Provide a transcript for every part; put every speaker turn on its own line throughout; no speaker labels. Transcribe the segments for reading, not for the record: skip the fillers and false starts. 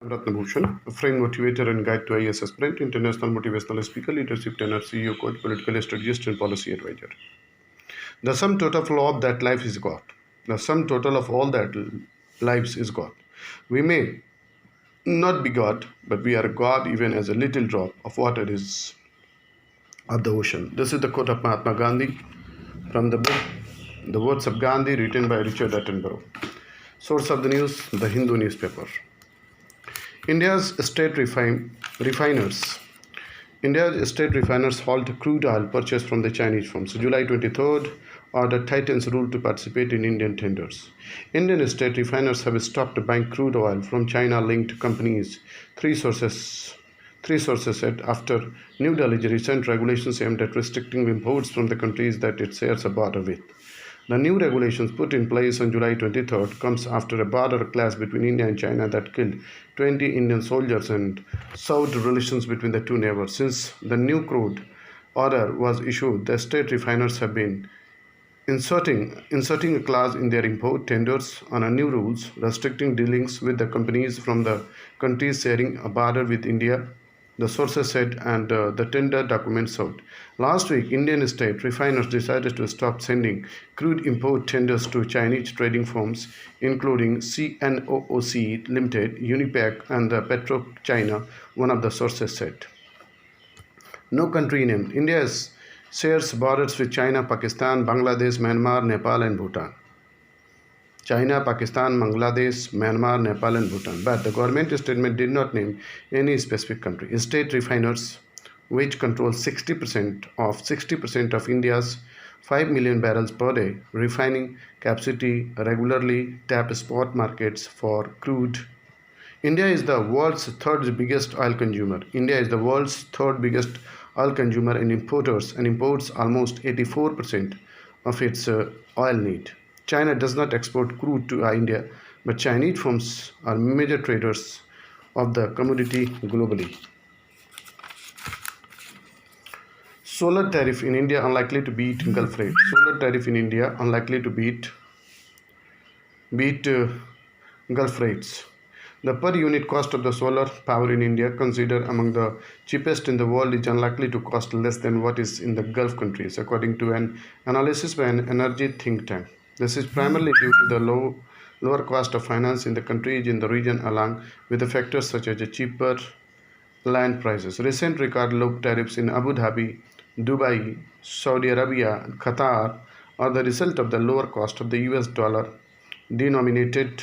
Ratnabhushan, a friend, motivator, and guide to IAS aspirant, international motivational speaker, leadership trainer, CEO, coach, political strategist, and policy advisor. The sum total of all that life is God. The sum total of all that lives is God. We may not be God, but we are God even as a little drop of water is of the ocean. This is the quote of Mahatma Gandhi from the book The Words of Gandhi, written by Richard Attenborough. Source of the news, The Hindu newspaper. India's state refiners. India's state refiners halt crude oil purchase from the Chinese firms. July 23rd, order tightens rule to participate in Indian tenders. Indian state refiners have stopped buying crude oil from China-linked companies. Three sources said after New Delhi's recent regulations aimed at restricting imports from the countries that it shares a border with. The new regulations put in place on July 23rd comes after a border clash between India and China that killed 20 Indian soldiers and soured relations between the two neighbors. Since the new crude order was issued, the state refiners have been inserting a clause in their import tenders on a new rules restricting dealings with the companies from the countries sharing a border with India, the sources said, and the tender documents showed. Last week, Indian state refiners decided to stop sending crude import tenders to Chinese trading firms, including CNOOC Limited, Unipac, and the PetroChina, one of the sources said. No country named. India shares borders with China, Pakistan, Bangladesh, Myanmar, Nepal, and Bhutan. China, Pakistan, Bangladesh, Myanmar, Nepal, and Bhutan. But the government statement did not name any specific country. State refiners, which control 60% of India's 5 million barrels per day refining capacity, regularly tap spot markets for crude. India is the world's third biggest oil consumer. India is the world's third biggest oil consumer and imports almost 84% of its oil need. China does not export crude to India, but Chinese firms are major traders of the commodity globally. Solar tariff in India unlikely to beat Gulf rate. Solar tariff in India unlikely to beat Gulf rates. The per unit cost of the solar power in India, considered among the cheapest in the world, is unlikely to cost less than what is in the Gulf countries, according to an analysis by an energy think tank. This is primarily due to the lower cost of finance in the countries in the region, along with the factors such as cheaper land prices. Recent record low tariffs in Abu Dhabi, Dubai, Saudi Arabia, and Qatar are the result of the lower cost of the US dollar denominated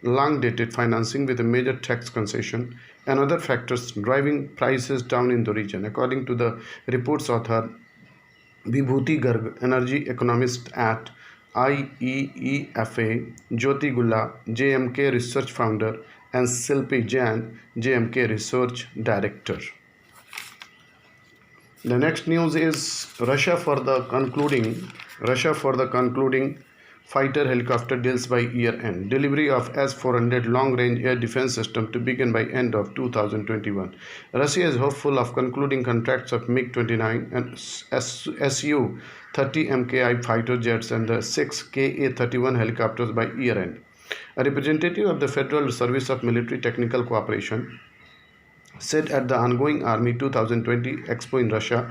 long-dated financing with a major tax concession and other factors driving prices down in the region. According to the report's author, Vibhuti Garg, energy economist at IEEFA, Jyoti Gulla, JMK research founder, and Silpi Jain, JMK research director. The next news is Russia for the concluding fighter helicopter deals by year end. Delivery of S-400 long-range air defense system to begin by end of 2021. Russia is hopeful of concluding contracts of MiG-29 and Su-30 MKI fighter jets and the 6 Ka-31 helicopters by year end. A representative of the Federal Service of Military Technical Cooperation said at the ongoing Army 2020 Expo in Russia,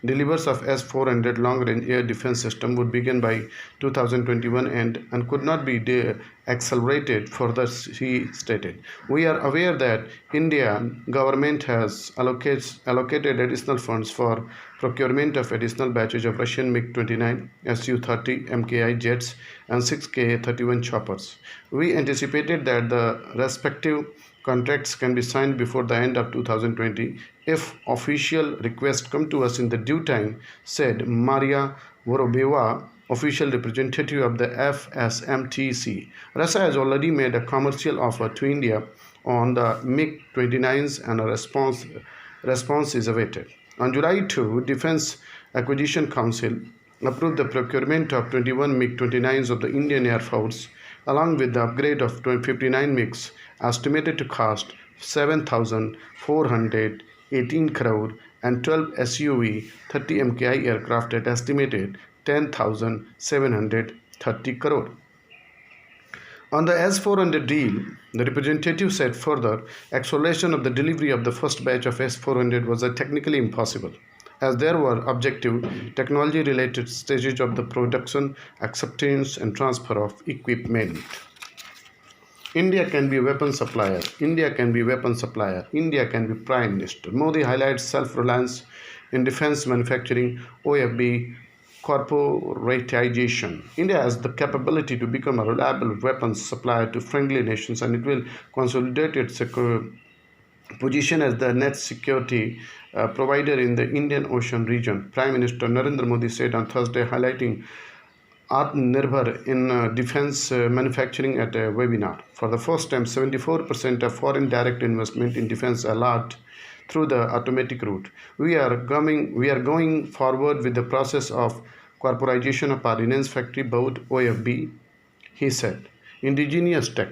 deliveries of S-400 long-range air defense system would begin by 2021 and could not be accelerated further, he stated. We are aware that Indian government has allocated additional funds for procurement of additional batches of Russian MiG-29, Su-30 MKI jets and 6 Ka-31 choppers. We anticipated that the respective contracts can be signed before the end of 2020 if official requests come to us in the due time, said Maria Vorobeva, official representative of the FSMTC. Russia has already made a commercial offer to India on the MiG-29s and a response is awaited. On July 2, Defense Acquisition Council approved the procurement of 21 MiG-29s of the Indian Air Force, along with the upgrade of 59 MiGs, estimated to cost 7,418 crore, and 12 Su-30 MKI aircraft at estimated 10,730 crore. On the S-400 deal, the representative said further, acceleration of the delivery of the first batch of S-400 was technically impossible, as there were objective technology-related stages of the production, acceptance, and transfer of equipment. India can be a weapon supplier. India can be weapon supplier. India can be prime minister. Modi highlights self-reliance in defense manufacturing, OFB, corporatization. India has the capability to become a reliable weapons supplier to friendly nations, and it will consolidate its position as the net security provider in the Indian Ocean region. Prime Minister Narendra Modi said on Thursday, highlighting Atmanirbhar in defense manufacturing at a webinar. For the first time, 74% of foreign direct investment in defense allowed through the automatic route. We are going forward with the process of corporatization of our Reliance factory board OFB, he said. Indigenous tech.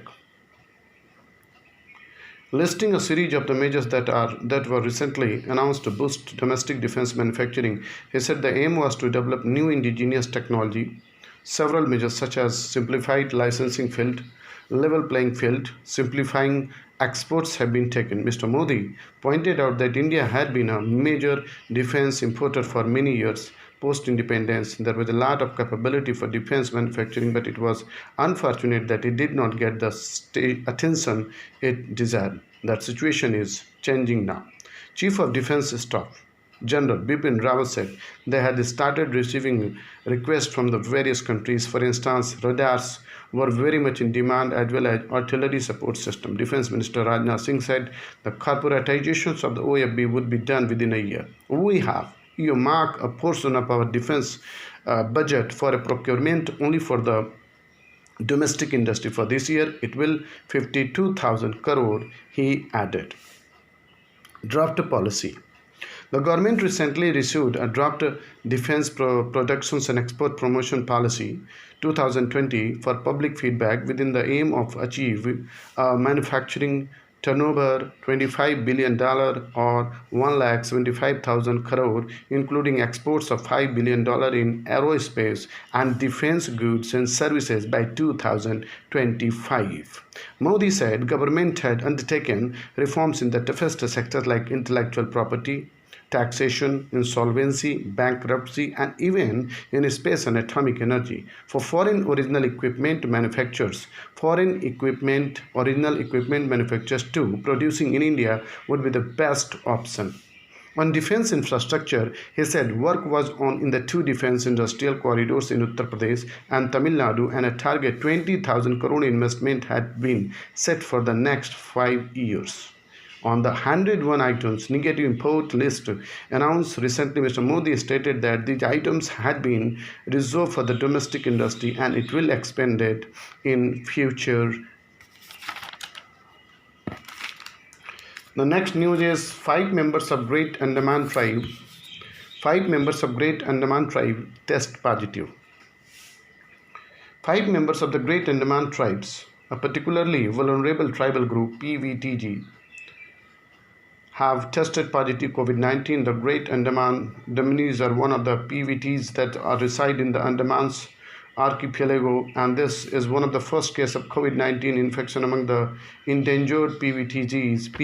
Listing a series of the measures that were recently announced to boost domestic defense manufacturing, he said the aim was to develop new indigenous technology. Several measures such as simplified licensing field, level playing field, simplifying exports have been taken. Mr. Modi pointed out that India had been a major defense importer for many years. Post-independence, there was a lot of capability for defense manufacturing, but it was unfortunate that it did not get the attention it deserved. That situation is changing now. Chief of Defense Staff General Bipin Rawat said they had started receiving requests from the various countries. For instance, radars were very much in demand as well as artillery support system. Defense Minister Rajnath Singh said the corporatizations of the OFB would be done within a year. We have earmarked a portion of our defense budget for a procurement only for the domestic industry. For this year, it will 52,000 crore, he added. Draft policy. The government recently issued a draft Defense Productions and Export Promotion Policy 2020 for public feedback within the aim of achieve manufacturing turnover $25 billion or 1,75,000 crore, including exports of $5 billion in aerospace and defense goods and services by 2025. Modi said government had undertaken reforms in the toughest sectors like intellectual property, taxation, insolvency, bankruptcy, and even in space and atomic energy. For foreign original equipment manufacturers, original equipment manufacturers too, producing in India would be the best option. On defense infrastructure, he said work was on in the two defense industrial corridors in Uttar Pradesh and Tamil Nadu, and a target 20,000 crore investment had been set for the next 5 years. On the 101 items negative import list announced recently, Mr. Modi stated that these items had been reserved for the domestic industry and it will expand it in future. The next news is 5 members of Great Andaman Tribe test positive. 5 members of the Great Andaman Tribes, a particularly vulnerable tribal group PVTG, have tested positive COVID-19. The Great Andamanese are one of the PVTs that reside in the Andamans archipelago, and this is one of the first cases of COVID-19 infection among the endangered PVTGs,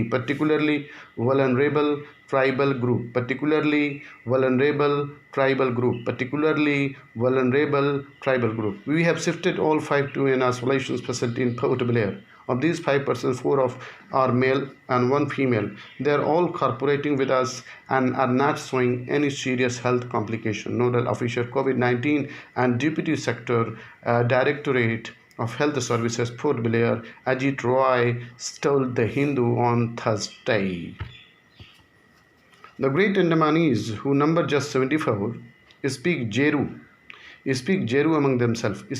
particularly vulnerable tribal group, We have shifted all 5 to an isolation facility in Port Blair. Of these 5 persons, 4 are male and 1 female. They are all cooperating with us and are not showing any serious health complication. Nodal officer COVID-19 and Deputy Sector Directorate of Health Services Port Blair, Ajit Roy, told The Hindu on Thursday. The Great Andamanese, who number just 74, speak Jeru among themselves. The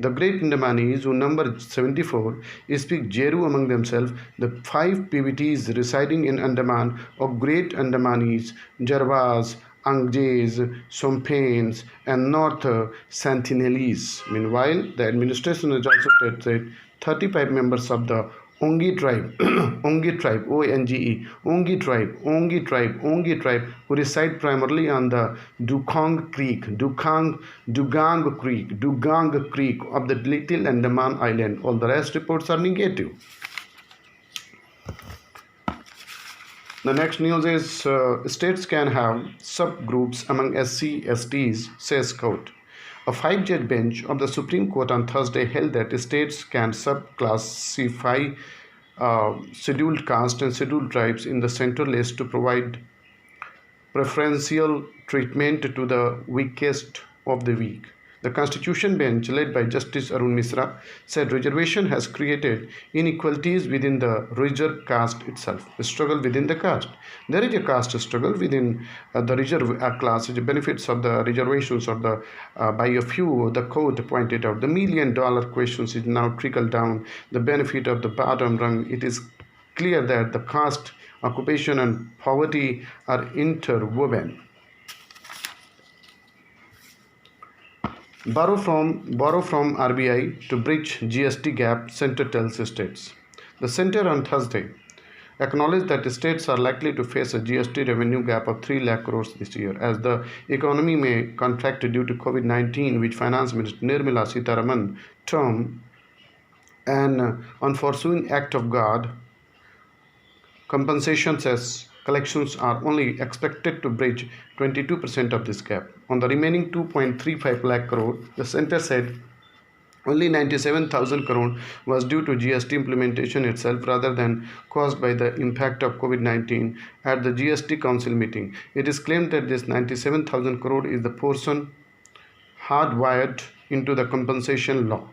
Great Andamanese, who number 74, speak Jeru among themselves. The 5 PVTs residing in Andaman of Great Andamanese, Jarvas, Angjes, Somphanes, and North Sentinelese. Meanwhile, the administration has also said 35 members of the Ongi tribe, Ongi tribe, O-N-G-E, Ongi tribe, who reside primarily on the Dugang Creek of the Little Andaman Island. All the rest reports are negative. The next news is states can have subgroups among SC/STs, says court. A five-judge bench of the Supreme Court on Thursday held that states can subclassify scheduled caste and scheduled tribes in the central list to provide preferential treatment to the weakest of the weak. The Constitution Bench, led by Justice Arun Misra, said reservation has created inequalities within the reserve caste itself, a struggle within the caste. There is a caste struggle within the reserve class. The benefits of the reservations or by a few, the court pointed out. The $1 million questions is now trickled down the benefit of the bottom rung. It is clear that the caste, occupation, and poverty are interwoven. Borrow from RBI to bridge GST gap, Centre tells states. The Centre on Thursday acknowledged that states are likely to face a GST revenue gap of 3 lakh crores this year, as the economy may contract due to COVID-19, which Finance Minister Nirmala Sitharaman termed an unforeseen act of God. Compensations as collections are only expected to bridge 22% of this gap. On the remaining 2.35 lakh crore, the Centre said only 97,000 crore was due to GST implementation itself rather than caused by the impact of COVID-19 at the GST Council meeting. It is claimed that this 97,000 crore is the portion hardwired into the compensation law.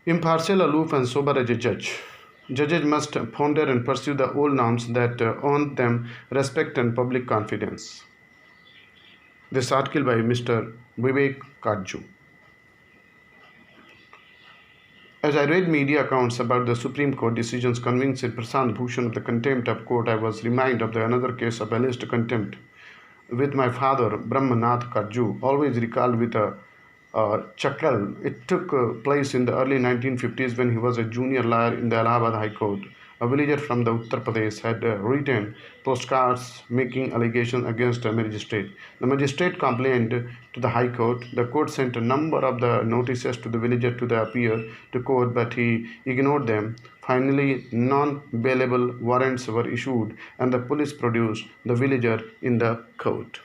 Impartial, aloof, and sober as a judge. Judges must ponder and pursue the old norms that earn them respect and public confidence. This article by Mr. Vivek Kajju. As I read media accounts about the Supreme Court decisions convincing Prashant Bhushan of the contempt of court, I was reminded of another case of alleged contempt with my father, Brahmanath Kajju, always recalled with a chuckle. It took place in the early 1950s when he was a junior lawyer in the Allahabad High Court. A villager from the Uttar Pradesh had written postcards making allegations against a magistrate. The magistrate complained to the High Court. The court sent a number of the notices to the villager to appear to court, but he ignored them. Finally, non-bailable warrants were issued and the police produced the villager in the court.